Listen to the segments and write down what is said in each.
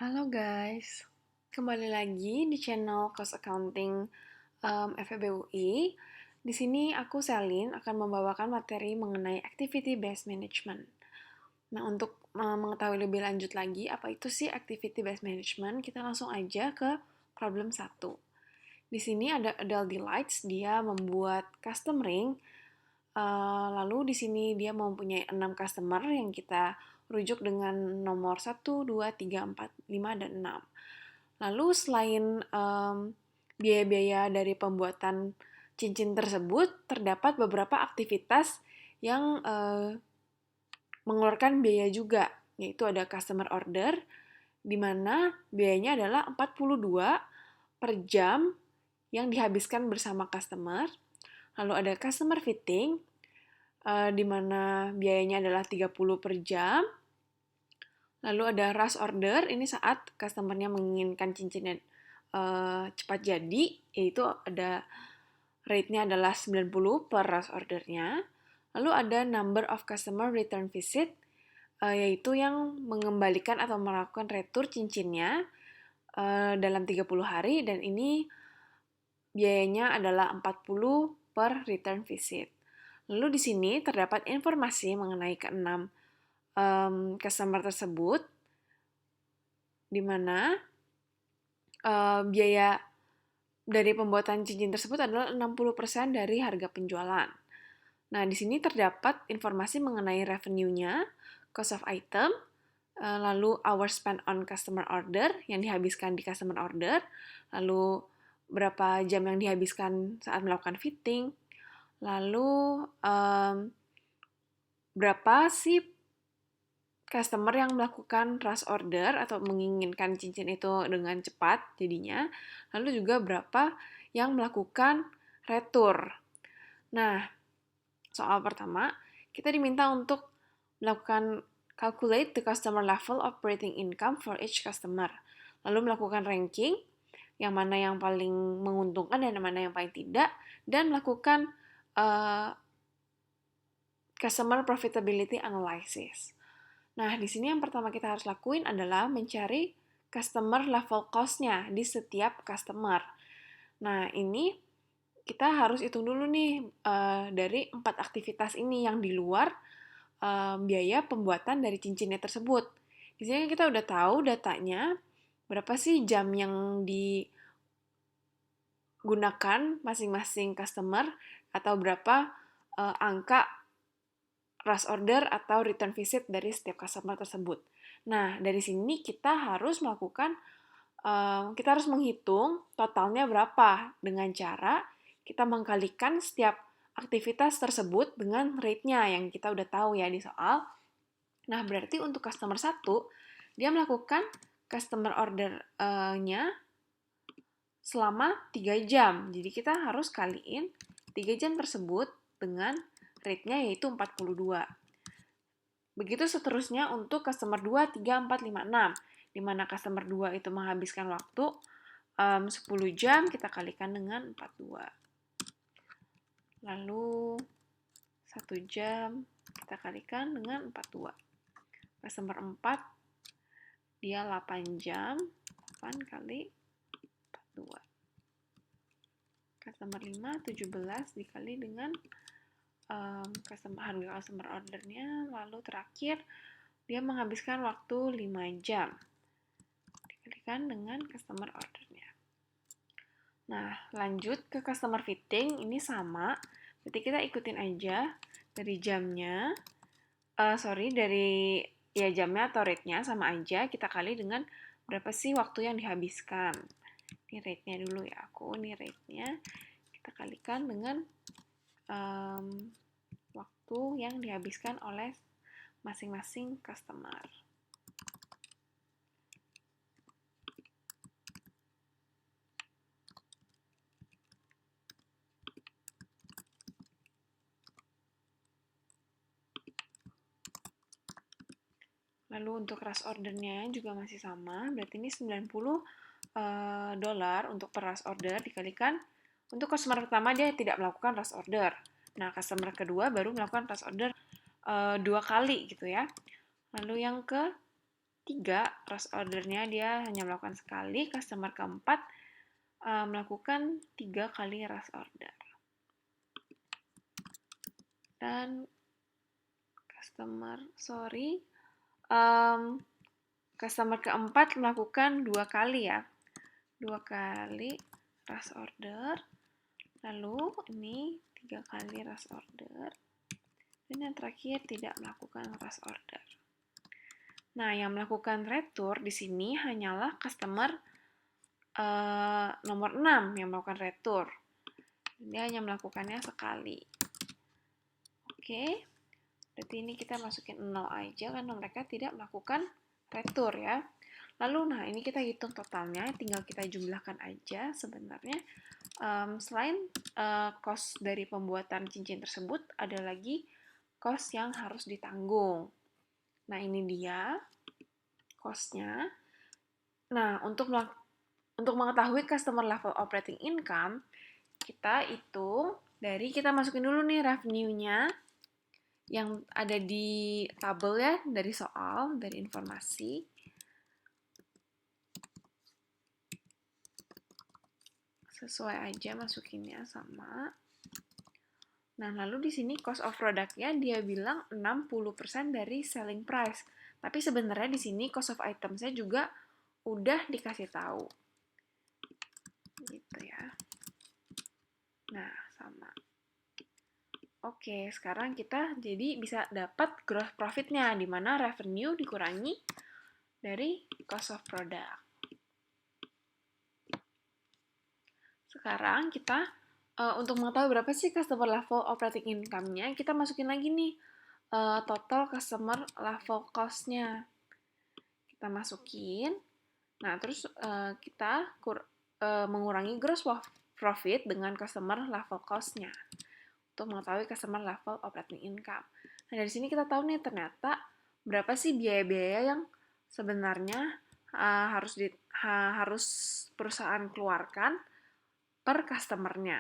Halo guys, kembali lagi di channel Cost Accounting FEB UI. Di sini aku Selin akan membawakan materi mengenai Activity Based Management. Nah, untuk mengetahui lebih lanjut lagi apa itu sih Activity Based Management, kita langsung aja ke problem 1. Di sini ada Adele Delights, dia membuat custom ring. Lalu di sini dia mempunyai 6 customer yang kita rujuk dengan nomor 1, 2, 3, 4, 5, dan 6. Lalu selain biaya-biaya dari pembuatan cincin tersebut, terdapat beberapa aktivitas yang mengeluarkan biaya juga, yaitu ada customer order, di mana biayanya adalah 42 per jam yang dihabiskan bersama customer. Lalu ada customer fitting, di mana biayanya adalah 30 per jam. Lalu ada rush order, ini saat customer-nya menginginkan cincinnya cepat jadi, yaitu ada rate-nya adalah 90 per rush order-nya. Lalu ada number of customer return visit, yaitu yang mengembalikan atau melakukan retur cincinnya dalam 30 hari, dan ini biayanya adalah 40 per return visit. Lalu di sini terdapat informasi mengenai keenam customer tersebut, di mana biaya dari pembuatan cincin tersebut adalah 60% dari harga penjualan. Nah, di sini terdapat informasi mengenai revenue-nya, cost of item, lalu hour spent on customer order yang dihabiskan di customer order, lalu berapa jam yang dihabiskan saat melakukan fitting, lalu berapa sih customer yang melakukan rush order atau menginginkan cincin itu dengan cepat jadinya, lalu juga berapa yang melakukan retur. Nah, soal pertama, kita diminta untuk melakukan calculate the customer level operating income for each customer, lalu melakukan ranking, yang mana yang paling menguntungkan dan mana yang paling tidak, dan melakukan customer profitability analysis. Nah, di sini yang pertama kita harus lakuin adalah mencari customer level cost-nya di setiap customer. Nah, ini kita harus hitung dulu nih dari 4 aktivitas ini yang di luar biaya pembuatan dari cincinnya tersebut. Di sini kita udah tahu datanya, berapa sih jam yang digunakan masing-masing customer, atau berapa angka rush order atau return visit dari setiap customer tersebut. Nah, dari sini kita harus menghitung totalnya berapa dengan cara kita mengkalikan setiap aktivitas tersebut dengan rate-nya yang kita udah tahu ya di soal. Nah, berarti untuk customer 1, dia melakukan customer order-nya selama 3 jam. Jadi kita harus kaliin 3 jam tersebut dengan rate-nya yaitu 42. Begitu seterusnya untuk customer 2, 3, 4, 5, 6. Di mana customer 2 itu menghabiskan waktu 10 jam, kita kalikan dengan 42. Lalu 1 jam, kita kalikan dengan 42. Customer 4, dia 8 jam, 8 kali 42. Customer 5, 17 dikali dengan harga customer ordernya. Lalu terakhir, dia menghabiskan waktu 5 jam. Dikalikan dengan customer ordernya. Nah, lanjut ke customer fitting, ini sama. Berarti kita ikutin aja dari jamnya. Dari jamnya atau rate-nya sama aja. Kita kali dengan berapa sih waktu yang dihabiskan. Ini rate-nya dulu ya. Ini rate-nya. Kita kalikan dengan waktu yang dihabiskan oleh masing-masing customer. Lalu untuk rush ordernya juga masih sama, berarti ini $90 untuk per rush order dikalikan. Untuk customer pertama dia tidak melakukan rush order. Nah, customer kedua baru melakukan rush order 2 kali gitu ya. Lalu yang 3, rush ordernya dia hanya melakukan sekali, customer keempat melakukan 3 kali rush order. Dan customer keempat melakukan 2 kali ya. 2 kali rush order. Lalu ini 3 kali rush order. Dan yang terakhir tidak melakukan rush order. Nah, yang melakukan retur di sini hanyalah customer nomor 6 yang melakukan retur. Dia hanya melakukannya sekali. Oke, berarti ini kita masukin 0 aja karena mereka tidak melakukan retur ya. Lalu, nah ini kita hitung totalnya, tinggal kita jumlahkan aja sebenarnya. Selain cost dari pembuatan cincin tersebut, ada lagi cost yang harus ditanggung. Nah, ini dia cost-nya. Nah, untuk mengetahui customer level operating income, kita hitung dari, kita masukin dulu nih revenue-nya yang ada di tabel ya, dari soal, dari informasi. Sesuai aja masukinnya sama. Nah, lalu di sini cost of product-nya dia bilang 60% dari selling price. Tapi sebenarnya di sini cost of items-nya juga udah dikasih tahu. Gitu ya. Nah, sama. Oke, sekarang kita jadi bisa dapat gross profit-nya, di mana revenue dikurangi dari cost of product. Sekarang kita, untuk mengetahui berapa sih customer level operating income-nya, kita masukin lagi nih total customer level cost-nya. Kita masukin, nah terus kita mengurangi gross profit dengan customer level cost-nya untuk mengetahui customer level operating income. Nah, dari sini kita tahu nih ternyata berapa sih biaya-biaya yang sebenarnya harus perusahaan keluarkan per customer-nya.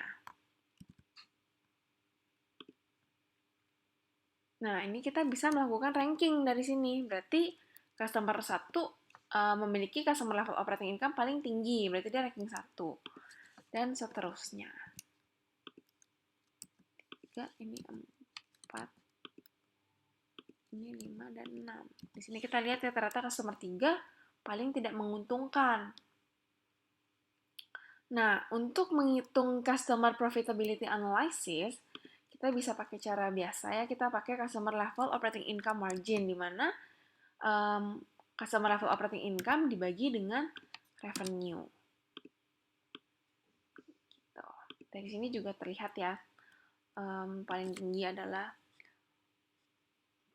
Nah, ini kita bisa melakukan ranking dari sini. Berarti customer 1 memiliki customer level operating income paling tinggi, berarti dia ranking 1. Dan seterusnya. 3, ini 4, ini 5, dan 6. Di sini kita lihat ya, ternyata customer 3 paling tidak menguntungkan. Nah, untuk menghitung customer profitability analysis, kita bisa pakai cara biasa ya, kita pakai customer level operating income margin, di mana customer level operating income dibagi dengan revenue. Gitu. Dari sini juga terlihat ya, paling tinggi adalah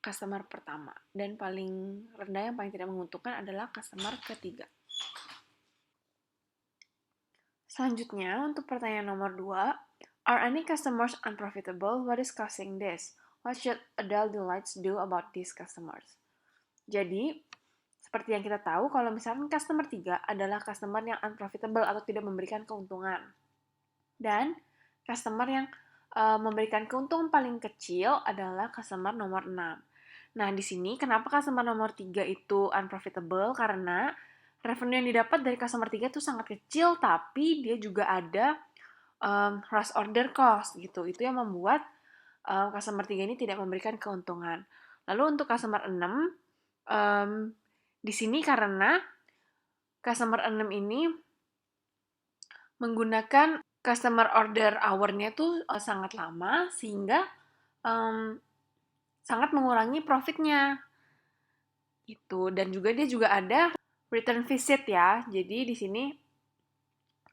customer pertama, dan paling rendah yang paling tidak menguntungkan adalah customer ketiga. Selanjutnya, untuk pertanyaan nomor 2, are any customers unprofitable? What is causing this? What should Adele Delights do about these customers? Jadi, seperti yang kita tahu, kalau misalkan customer 3 adalah customer yang unprofitable atau tidak memberikan keuntungan. Dan customer yang memberikan keuntungan paling kecil adalah customer nomor 6. Nah, di sini kenapa customer nomor 3 itu unprofitable? Karena revenue yang didapat dari customer 3 itu sangat kecil, tapi dia juga ada rush order cost gitu. Itu yang membuat customer 3 ini tidak memberikan keuntungan. Lalu untuk customer 6, di sini karena customer 6 ini menggunakan customer order hour-nya tuh sangat lama, sehingga sangat mengurangi profit-nya. Gitu. Dan juga dia juga ada return visit ya. Jadi di sini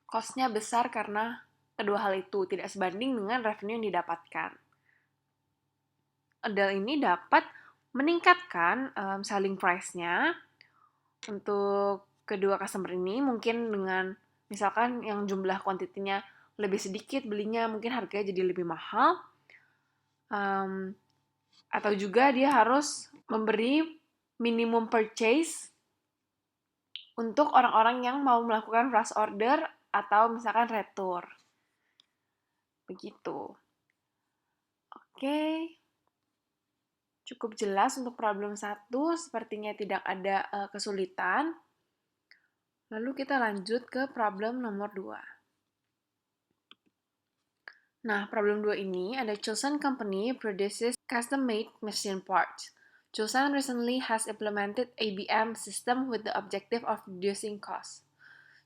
cost-nya besar karena kedua hal itu tidak sebanding dengan revenue yang didapatkan. Adele ini dapat meningkatkan selling price-nya untuk kedua customer ini, mungkin dengan misalkan yang jumlah kuantitinya lebih sedikit belinya, mungkin harganya jadi lebih mahal, atau juga dia harus memberi minimum purchase untuk orang-orang yang mau melakukan rush order atau misalkan retur. Begitu. Oke. Cukup jelas untuk problem 1, sepertinya tidak ada kesulitan. Lalu kita lanjut ke problem nomor 2. Nah, problem 2 ini ada Chosun Company produces custom-made machine parts. Chosun recently has implemented ABM system with the objective of reducing costs.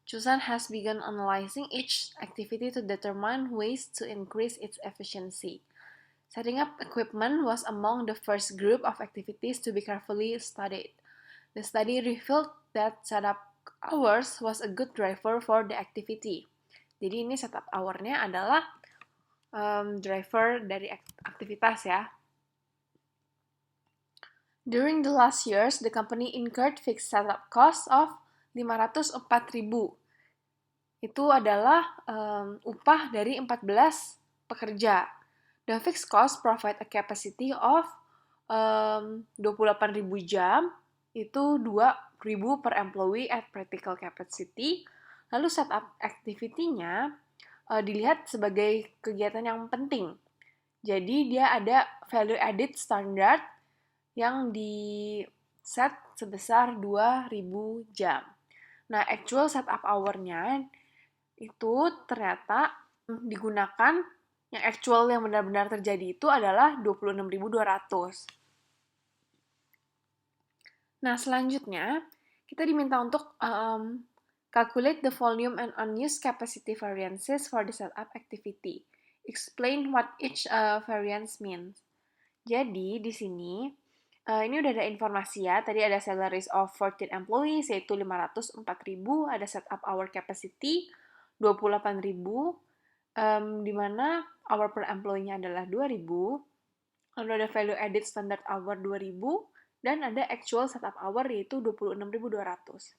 Chosun has begun analyzing each activity to determine ways to increase its efficiency. Setting up equipment was among the first group of activities to be carefully studied. The study revealed that setup hours was a good driver for the activity. Jadi ini setup hour-nya adalah driver dari aktivitas ya. During the last years, the company incurred fixed setup costs of 504.000. Itu adalah upah dari 14 pekerja. The fixed cost provide a capacity of 28.000 jam, itu 2.000 per employee at practical capacity. Lalu setup activity-nya dilihat sebagai kegiatan yang penting. Jadi dia ada value added standard yang di set sebesar 2.000 jam. Nah, actual setup hour-nya itu ternyata digunakan yang actual yang benar-benar terjadi itu adalah 26.200. Nah, selanjutnya kita diminta untuk calculate the volume and unused capacity variances for the setup activity. Explain what each variance means. Jadi, di sini ini udah ada informasi ya. Tadi ada salaries of 14 employees, yaitu 504.000. Ada setup hour capacity, 28.000. Di mana hour per employee-nya adalah 2.000. Lalu ada value added standard hour 2.000. Dan ada actual setup hour, yaitu 26.200.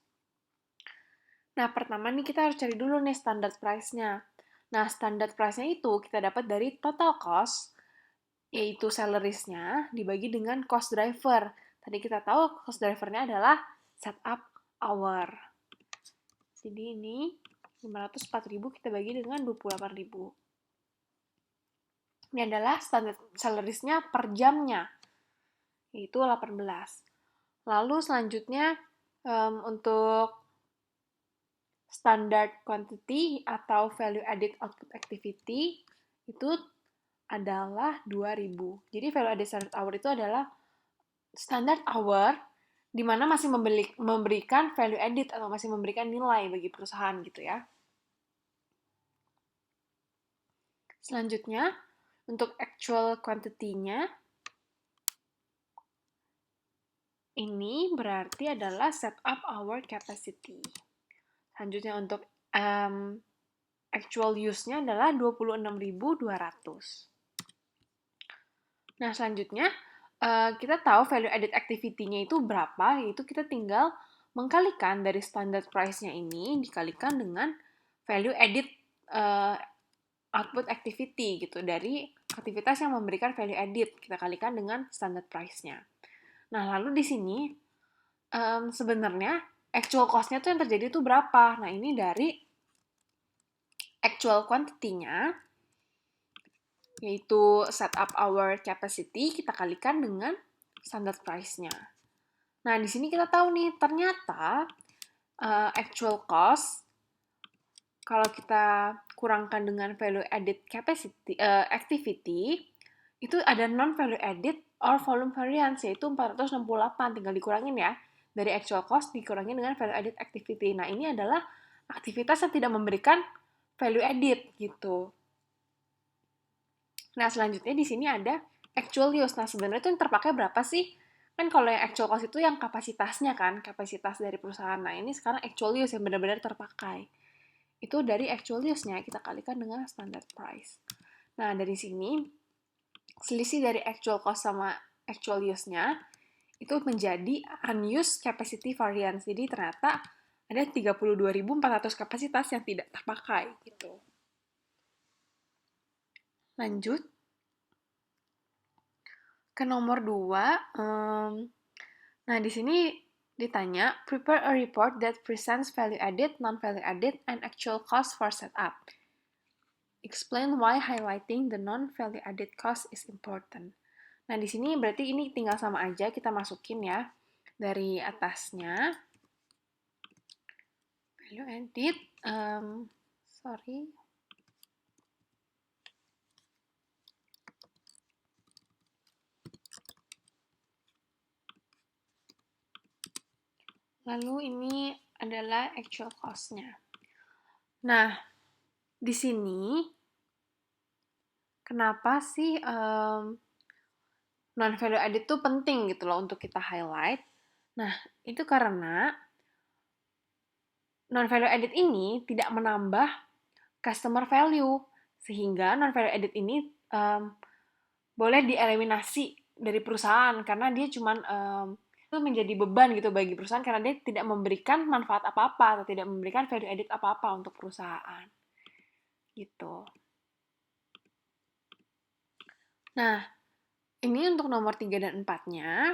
Nah, pertama nih kita harus cari dulu nih standard price-nya. Nah, standard price-nya itu kita dapat dari total cost, yaitu salaries-nya dibagi dengan cost driver. Tadi kita tahu cost driver-nya adalah setup hour. Jadi ini 504.000 kita bagi dengan 28.000. Ini adalah standard salaries-nya per jamnya, yaitu 18. Lalu selanjutnya untuk standard quantity atau value added output activity itu adalah 2.000. Jadi value added standard hour itu adalah standard hour di mana masih memberikan value added atau masih memberikan nilai bagi perusahaan gitu ya. Selanjutnya, untuk actual quantity-nya ini berarti adalah setup hour capacity. Selanjutnya untuk actual use-nya adalah 26.200. Nah, selanjutnya kita tahu value added activity-nya itu berapa, yaitu kita tinggal mengkalikan dari standard price-nya ini dikalikan dengan value added output activity gitu, dari aktivitas yang memberikan value added, kita kalikan dengan standard price-nya. Nah, lalu di sini sebenarnya actual cost-nya tuh yang terjadi itu berapa? Nah, ini dari actual quantity-nya, yaitu setup hour capacity, kita kalikan dengan standard price-nya. Nah, di sini kita tahu nih, ternyata actual cost, kalau kita kurangkan dengan value added capacity activity, itu ada non-value added or volume variance, yaitu 468, tinggal dikurangin ya. Dari actual cost dikurangin dengan value added activity. Nah, ini adalah aktivitas yang tidak memberikan value added gitu. Nah, selanjutnya di sini ada actual use. Nah, sebenarnya itu yang terpakai berapa sih? Kan kalau yang actual cost itu yang kapasitasnya kan, kapasitas dari perusahaan. Nah, ini sekarang actual use yang benar-benar terpakai. Itu dari actual use-nya kita kalikan dengan standard price. Nah, dari sini selisih dari actual cost sama actual use-nya itu menjadi unused capacity variance. Jadi ternyata ada 32.400 kapasitas yang tidak terpakai gitu. Lanjut ke nomor 2. Nah, di sini ditanya, prepare a report that presents value added, non-value added, and actual cost for setup. Explain why highlighting the non-value added cost is important. Nah, di sini berarti ini tinggal sama aja kita masukin ya dari atasnya. Value edit, sorry. Lalu ini adalah actual cost-nya. Nah, di sini kenapa sih non-value added itu penting gitu loh untuk kita highlight. Nah, itu karena non-value added ini tidak menambah customer value, sehingga non-value added ini boleh dieliminasi dari perusahaan karena dia cuman itu menjadi beban gitu bagi perusahaan karena dia tidak memberikan manfaat apa-apa atau tidak memberikan value added apa-apa untuk perusahaan. Gitu. Nah, ini untuk nomor 3 dan 4-nya.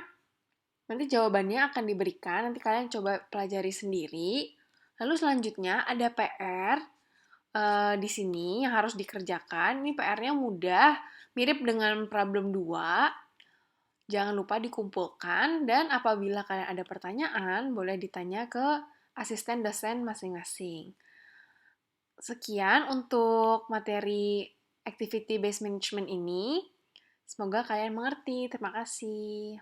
Nanti jawabannya akan diberikan, nanti kalian coba pelajari sendiri. Lalu selanjutnya ada PR di sini yang harus dikerjakan. Ini PR-nya mudah, mirip dengan problem 2. Jangan lupa dikumpulkan, dan apabila kalian ada pertanyaan, boleh ditanya ke asisten dosen masing-masing. Sekian untuk materi activity based management ini. Semoga kalian mengerti. Terima kasih.